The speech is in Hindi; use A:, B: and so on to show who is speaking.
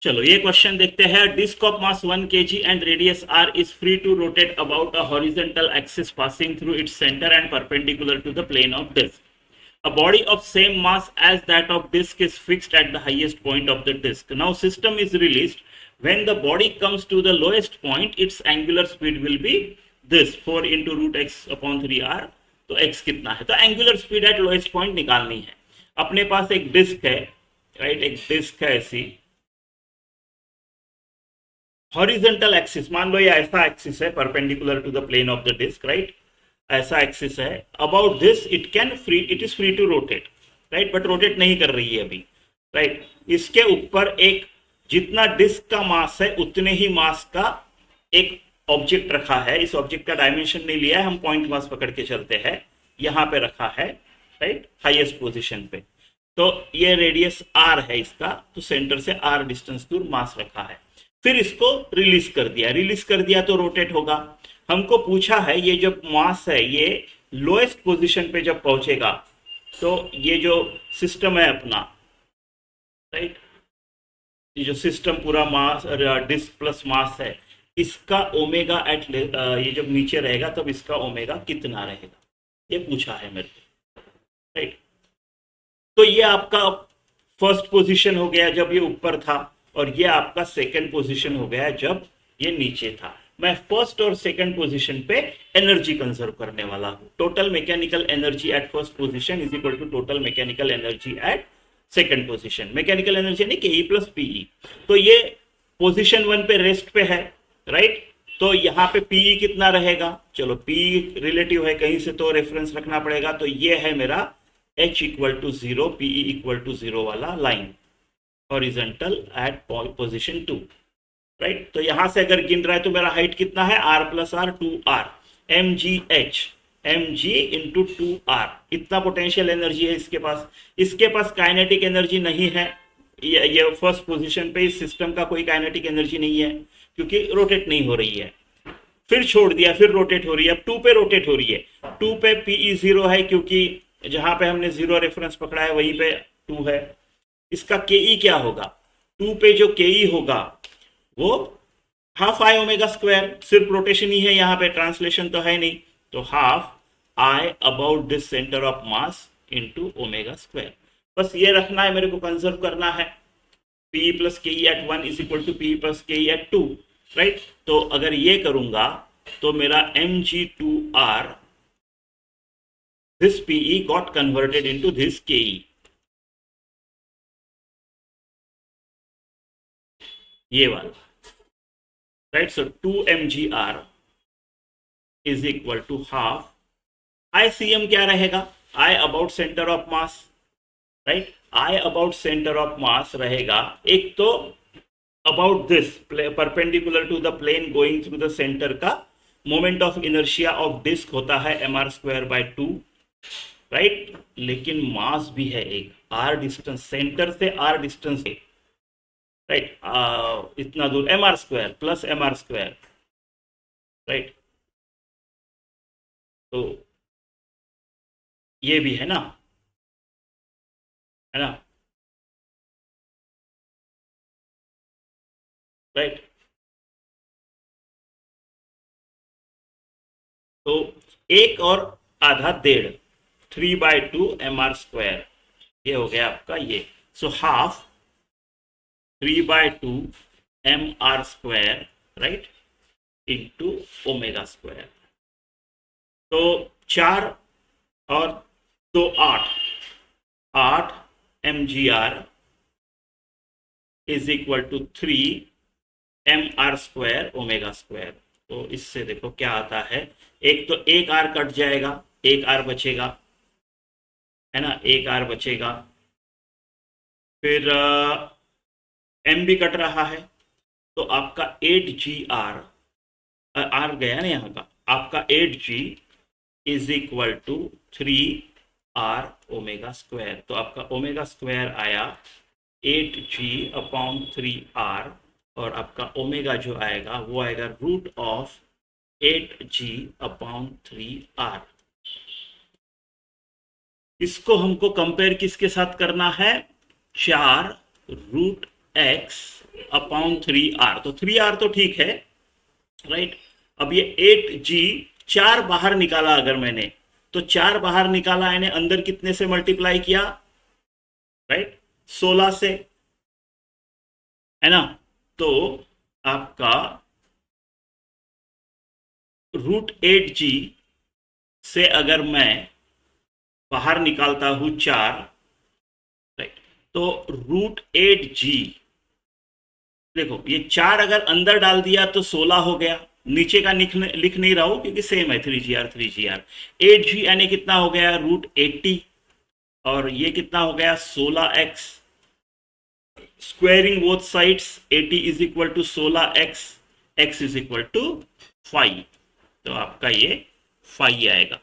A: चलो ये क्वेश्चन देखते हैं। Disc of mass 1 kg and radius r is free to rotate about a horizontal axis passing through its centre and perpendicular to the plane of disc. A body of same mass as that of disk is fixed at the highest point of the disk. Now system is released. When the body comes to the lowest point, its angular speed will be this 4 into root x upon 3r. तो x कितना है? तो angular speed at lowest point निकालनी है. अपने पास एक डिस्क है, राइट? एक डिस्क है ऐसी हॉरिजेंटल एक्सिस, मान लो ये ऐसा एक्सिस है perpendicular to the plane of the disc, right? ऐसा एक्सिस है. About this it is free to rotate, right? But rotate नहीं कर रही है अभी, राइट? इसके ऊपर एक जितना डिस्क का मास है उतने ही मास का एक ऑब्जेक्ट रखा है. इस ऑब्जेक्ट का डायमेंशन नहीं लिया है, हम पॉइंट मास पकड़ के चलते हैं. यहां पे रखा है, राइट? हाईएस्ट पोजीशन पे. तो ये रेडियस आर है इसका, तो सेंटर से आर डिस्टेंस दूर मास रखा है. फिर इसको रिलीज कर दिया तो रोटेट होगा. हमको पूछा है ये जब मास है ये लोएस्ट पोजीशन पे जब पहुंचेगा तो ये जो सिस्टम है अपना, राइट? ये जो सिस्टम पूरा मास डिस्क प्लस मास है, इसका ओमेगा एट ये जब नीचे रहेगा तब इसका ओमेगा कितना रहेगा, ये पूछा है मेरे को, राइट? तो ये आपका फर्स्ट पोजीशन हो गया जब ये ऊपर था, और ये आपका सेकंड पोजीशन हो गया जब ये नीचे था. मैं फर्स्ट और सेकंड पोजीशन पे एनर्जी कंजर्व करने वाला हूं. Total mechanical energy at first position is equal to total mechanical energy at second position. Mechanical energy यानी के प्लस पीई. तो ये पोजीशन 1 पे रेस्ट पे है, राइट? तो यहाँ पे पीई कितना रहेगा? चलो पीई रिलेटिव है कहीं से तो रेफरेंस रखना पड़ेगा. तो ये है मेरा H equal to 0, PE equal to 0 वाला line horizontal at position 2, right? तो यहां से अगर गिन रहा है तो मेरा हाइट कितना है? r plus r 2r mg into 2r. इतना पोटेंशियल एनर्जी है इसके पास. इसके पास काइनेटिक एनर्जी नहीं है. ये फर्स्ट पोजीशन पे इस सिस्टम का कोई काइनेटिक एनर्जी नहीं है क्योंकि रोटेट नहीं हो रही है. फिर छोड़ दिया, फिर रोटेट हो रही है. अब 2 पे रोटेट हो रही है. 2 पे पीई 0 है क्योंकि जहां पे हमने 0 रेफरेंस पकड़ा है वहीं पे 2 है. इसका के क्या होगा? 2 पे जो के होगा वो हाफ आई ओमेगा स्क्वायर. सिर्फ रोटेशन ही है यहाँ पे, ट्रांसलेशन तो है नहीं. तो half I about this centre of mass into omega square. बस ये रखना है मेरे को, कंजर्व करना है. P plus K at 1 is equal to P plus K at 2, right? तो अगर ये करूंगा तो मेरा mg2r, this pe got converted into this ke. ये वाला, right? So 2 mgr is equal to half ICM. क्या रहेगा? I about center of mass, right? I about center of mass रहेगा. एक तो about this perpendicular to the plane going through the center का moment of inertia of disc होता है mr²/2, राइट? लेकिन मास भी है एक, r डिस्टेंस, सेंटर से r डिस्टेंस, राइट? इतना दूर mr² प्लस mr², राइट? तो ये भी है ना, है ना, राइट? तो एक और आधा डेढ़ 3/2 mr², ये हो गया आपका ये. So half 3/2 mr², right, into omega square. तो 4 और 2 8 mgr is equal to 3 mr² omega square. तो इससे देखो क्या आता है. एक तो एक आर कट जाएगा, एक आर बचेगा, है ना, एक आर बचेगा. फिर एम भी कट रहा है तो आपका 8gr, आर गया ना यहाँ का, आपका 8g is equal to 3r omega square. तो आपका ओमेगा स्क्वायर आया 8g/3r, और आपका ओमेगा जो आएगा वो आएगा रूट ऑफ 8g/3r. इसको हमको कंपेयर किसके साथ करना है? 4 रूट x अपॉन 3r, तो 3r तो ठीक है, राइट। अब ये 8g 4 बाहर निकाला अगर मैंने, तो 4 बाहर निकाला यानी अंदर कितने से मल्टीप्लाई किया, राइट, 16 से, है ना। तो आपका √8g से अगर मैं बाहर निकालता हूं 4, राइट, तो √8g, देखो ये 4 अगर अंदर डाल दिया तो 16 हो गया, नीचे का लिख नहीं रहा हूं क्योंकि सेम है 3gr 3gr। 8g यानी कितना हो गया √80, और ये कितना हो गया 16x, squaring both sides 80 is equal to 16x, x is equal to 5, तो आपका ये 5 आएगा।